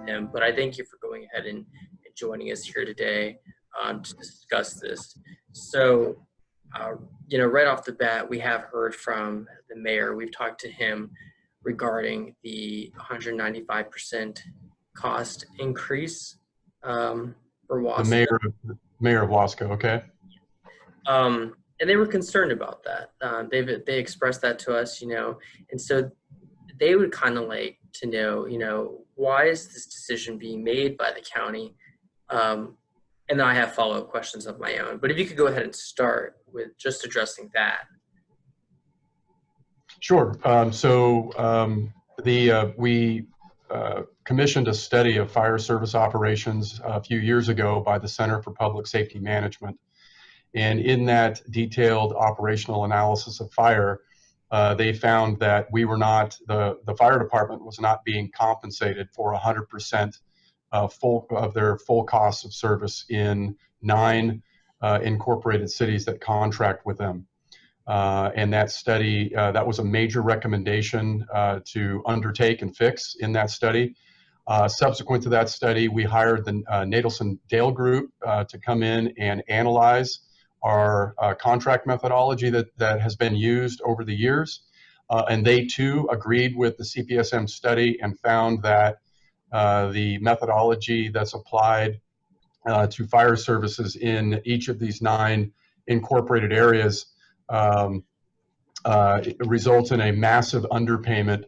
him, but I thank you for going ahead and joining us here today to discuss this. So, uh, right off the bat, we have heard from the mayor. We've talked to him regarding the 195% cost increase for The Wasco. mayor of Wasco. Okay. And they were concerned about that. They expressed that to us, and so they would kind of like to know, why is this decision being made by the county? And then I have follow-up questions of my own. But if you could go ahead and start with just addressing that. Sure. We commissioned a study of fire service operations a few years ago by the Center for Public Safety Management. And in that detailed operational analysis of fire, they found that the fire department was not being compensated for 100% of their full costs of service in 9 incorporated cities that contract with them. And that study, that was a major recommendation to undertake and fix in that study. Subsequent to that study, we hired the Nadelson Dale Group to come in and analyze our contract methodology that has been used over the years. And they too agreed with the CPSM study and found that the methodology that's applied to fire services in each of these 9 incorporated areas results in a massive underpayment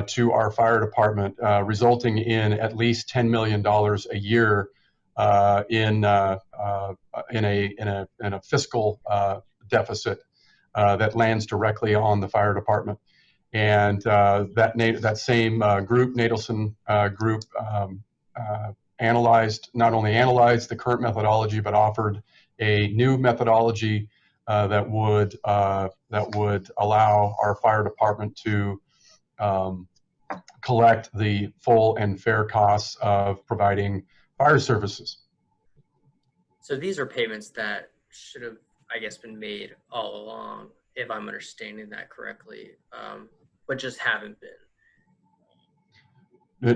to our fire department, resulting in at least $10 million a year in a fiscal deficit that lands directly on the fire department. And that same group, Nadelson Group, not only analyzed the current methodology, but offered a new methodology that would allow our fire department to collect the full and fair costs of providing fire services. So these are payments that should have, I guess, been made all along, if I'm understanding that correctly, but just haven't been.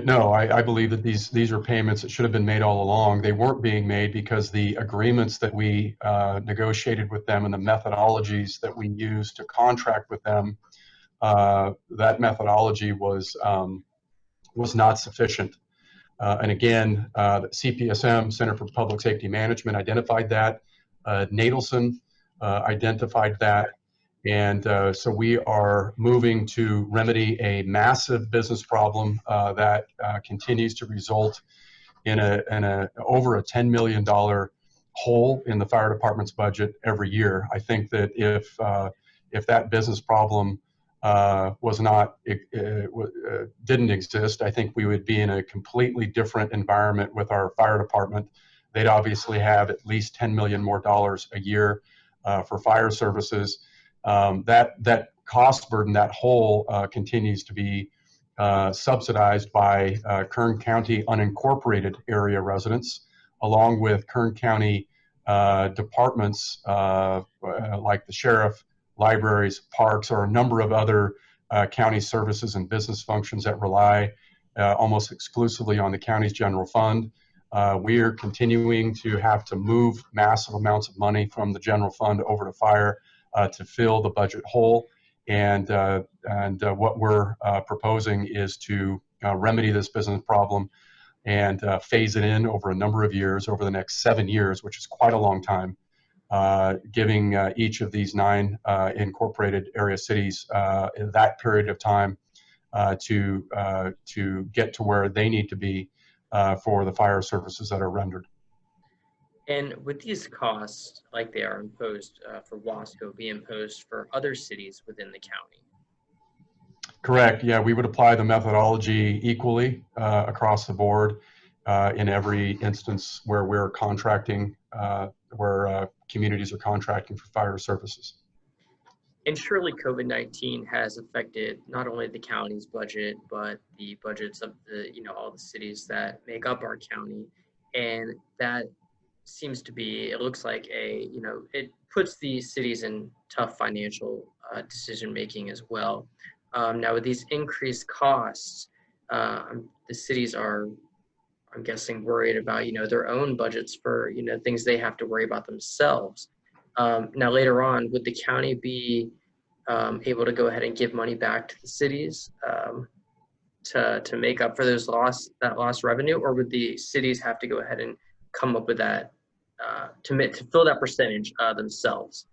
No, I believe that these are payments that should have been made all along. They weren't being made because the agreements that we negotiated with them and the methodologies that we used to contract with them, that methodology was not sufficient. And again, the CPSM, Center for Public Safety Management, identified that. Nadelson identified that. And so we are moving to remedy a massive business problem that continues to result in over a $10 million hole in the fire department's budget every year. I think that if that business problem didn't exist, I think we would be in a completely different environment with our fire department. They'd obviously have at least $10 million more a year for fire services. That cost burden, that hole, continues to be subsidized by Kern County unincorporated area residents, along with Kern County departments like the sheriff, libraries, parks, or a number of other county services and business functions that rely almost exclusively on the county's general fund. We are continuing to have to move massive amounts of money from the general fund over to fire to fill the budget hole. And what we're proposing is to remedy this business problem and phase it in over a number of years, over the next 7 years, which is quite a long time, giving each of these 9 incorporated area cities that period of time to get to where they need to be for the fire services that are rendered. And with these costs, like they are imposed for Wasco, be imposed for other cities within the county? Correct. Yeah, we would apply the methodology equally across the board in every instance where we're contracting, where communities are contracting for fire services. And surely COVID-19 has affected not only the county's budget, but the budgets of all the cities that make up our county. And that seems to be, it looks like it puts these cities in tough financial decision making as well. Now with these increased costs, the cities are I'm guessing, worried about, their own budgets for, things they have to worry about themselves. Now, later on, would the county be able to go ahead and give money back to the cities to make up for that lost revenue, or would the cities have to go ahead and come up with that to fill that percentage themselves?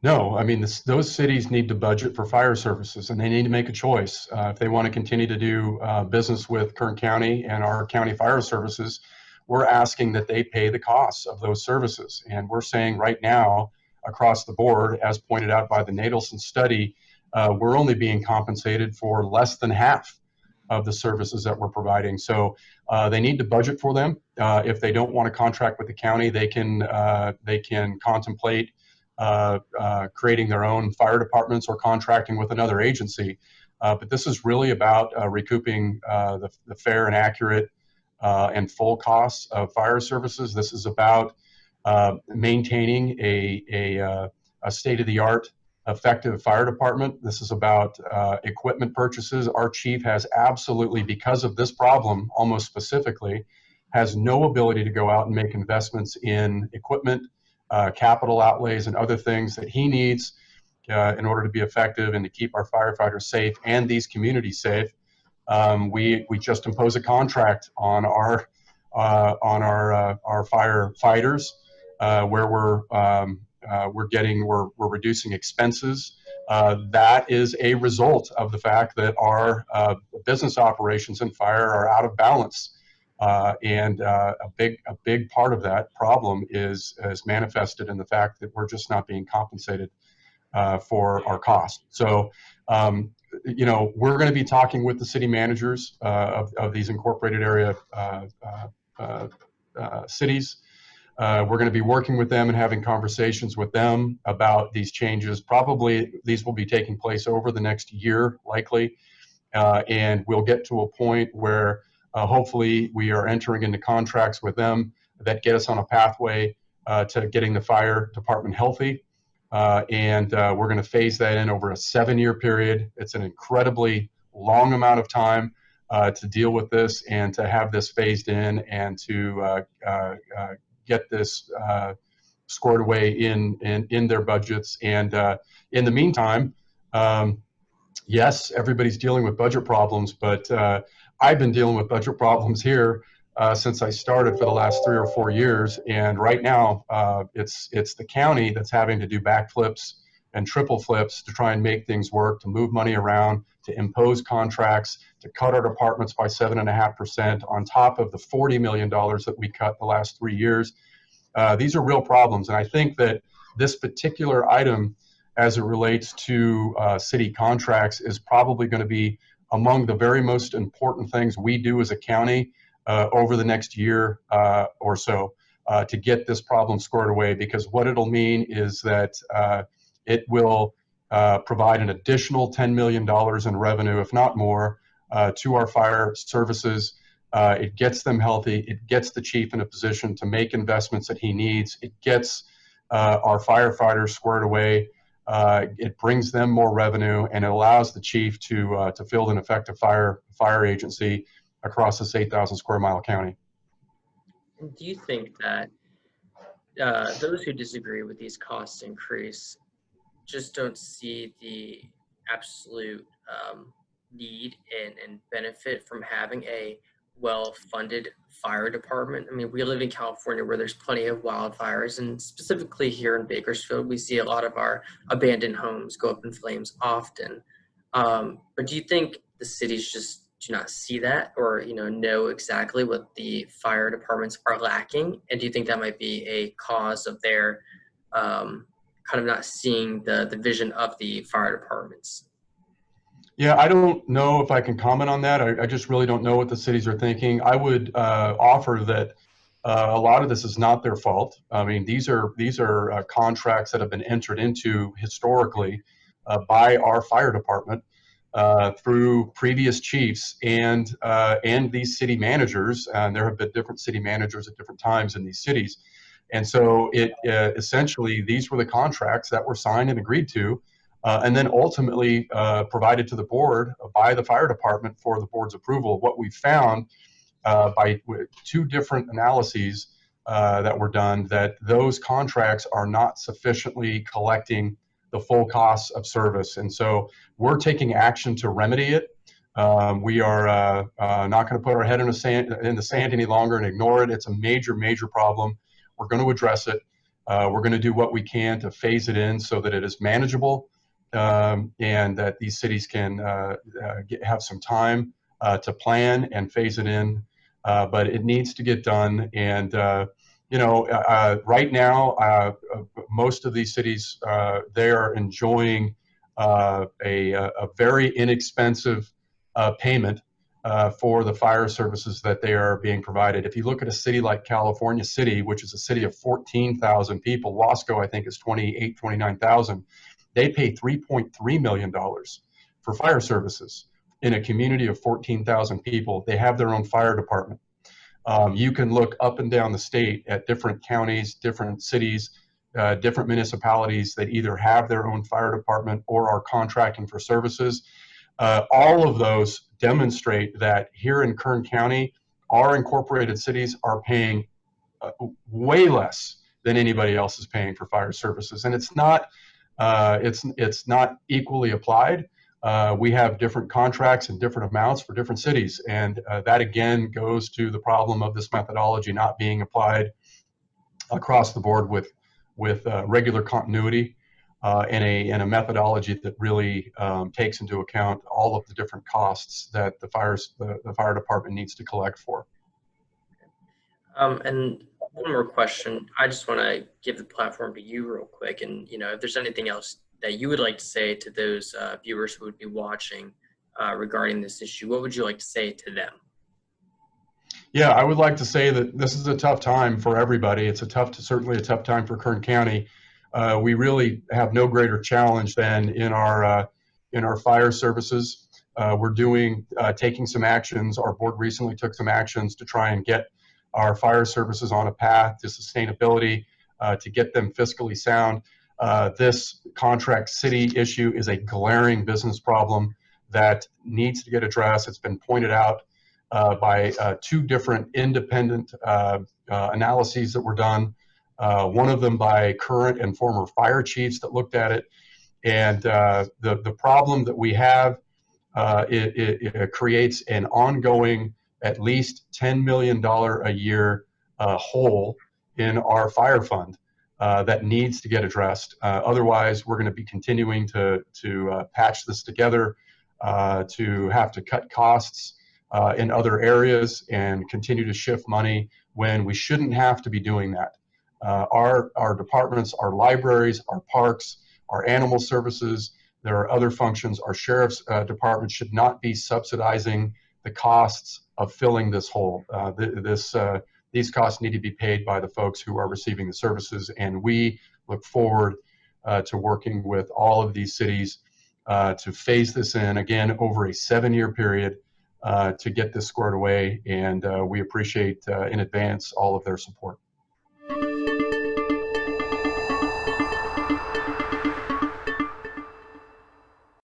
No, I mean, those cities need to budget for fire services, and they need to make a choice. If they want to continue to do business with Kern County and our county fire services, we're asking that they pay the costs of those services. And we're saying right now, across the board, as pointed out by the Nadelson study, we're only being compensated for less than half of the services that we're providing. So they need to budget for them. If they don't want to contract with the county, they can contemplate creating their own fire departments or contracting with another agency. But this is really about recouping the fair and accurate and full costs of fire services. This is about maintaining a state-of-the-art effective fire department. This is about equipment purchases. Our chief has absolutely, because of this problem almost specifically, has no ability to go out and make investments in equipment, capital outlays, and other things that he needs in order to be effective and to keep our firefighters safe and these communities safe. We just impose a contract on our firefighters where we're reducing expenses. That is a result of the fact that our business operations in fire are out of balance. And a big part of that problem is manifested in the fact that we're just not being compensated for our cost. So, we're going to be talking with the city managers of these incorporated area cities. We're going to be working with them and having conversations with them about these changes. Probably these will be taking place over the next year, likely. And we'll get to a point where hopefully we are entering into contracts with them that get us on a pathway to getting the fire department healthy. And we're going to phase that in over a 7-year period. It's an incredibly long amount of time to deal with this and to have this phased in and to get this scored away in their budgets. And in the meantime, yes, everybody's dealing with budget problems, but I've been dealing with budget problems here since I started for the last 3 or 4 years. And right now, it's the county that's having to do backflips and triple flips to try and make things work, to move money around, to impose contracts, to cut our departments by 7.5% on top of the $40 million that we cut the last 3 years. These are real problems. And I think that this particular item, as it relates to city contracts, is probably going to be among the very most important things we do as a county over the next year or so to get this problem squared away. Because what it'll mean is that it will provide an additional $10 million in revenue, if not more, to our fire services. It gets them healthy. It gets the chief in a position to make investments that he needs. It gets our firefighters squared away. It brings them more revenue, and it allows the chief to field an effective fire agency across this 8,000 square mile county. And do you think that those who disagree with these cost increase just don't see the absolute need and benefit from having a well-funded fire department? I mean, we live in California where there's plenty of wildfires, and specifically here in Bakersfield, we see a lot of our abandoned homes go up in flames often. But do you think the cities just do not see that, or know exactly what the fire departments are lacking? And do you think that might be a cause of their kind of not seeing the vision of the fire departments? Yeah, I don't know if I can comment on that. I just really don't know what the cities are thinking. I would offer that a lot of this is not their fault. I mean, these are contracts that have been entered into historically by our fire department through previous chiefs and these city managers. And there have been different city managers at different times in these cities. And so it essentially, these were the contracts that were signed and agreed to and then ultimately provided to the board by the fire department for the board's approval. What we found by two different analyses that were done, that those contracts are not sufficiently collecting the full costs of service. And so we're taking action to remedy it. We are not going to put our head in the sand any longer and ignore it. It's a major, major problem. We're going to address it. We're going to do what we can to phase it in so that it is manageable, and that these cities can have some time to plan and phase it in. But it needs to get done. And right now, most of these cities, they are enjoying a very inexpensive payment for the fire services that they are being provided. If you look at a city like California City, which is a city of 14,000 people, Wasco, I think, is 28, 29,000, they pay $3.3 million for fire services. In a community of 14,000 people, they have their own fire department. You can look up and down the state at different counties, different cities, different municipalities that either have their own fire department or are contracting for services. All of those demonstrate that here in Kern County, our incorporated cities are paying way less than anybody else is paying for fire services, and it's not equally applied. We have different contracts and different amounts for different cities, and that again goes to the problem of this methodology not being applied across the board with regular continuity and a methodology that really takes into account all of the different costs that the fire department needs to collect for. And one more question. I just want to give the platform to you real quick. And, if there's anything else that you would like to say to those viewers who would be watching regarding this issue, what would you like to say to them? Yeah, I would like to say that this is a tough time for everybody. It's certainly a tough time for Kern County. We really have no greater challenge than in our fire services. We're taking some actions. Our board recently took some actions to try and get our fire services on a path to sustainability, to get them fiscally sound. This contract city issue is a glaring business problem that needs to get addressed. It's been pointed out by two different independent analyses that were done, one of them by current and former fire chiefs that looked at it. And the problem that we have, it creates an ongoing at least $10 million a year hole in our fire fund that needs to get addressed. Otherwise, we're going to be continuing to patch this together, to have to cut costs in other areas and continue to shift money when we shouldn't have to be doing that. Our departments, our libraries, our parks, our animal services, there are other functions. Our sheriff's department should not be subsidizing the costs of filling this hole. These costs need to be paid by the folks who are receiving the services, and we look forward to working with all of these cities to phase this in, again, over a 7-year period to get this squared away, and we appreciate in advance all of their support.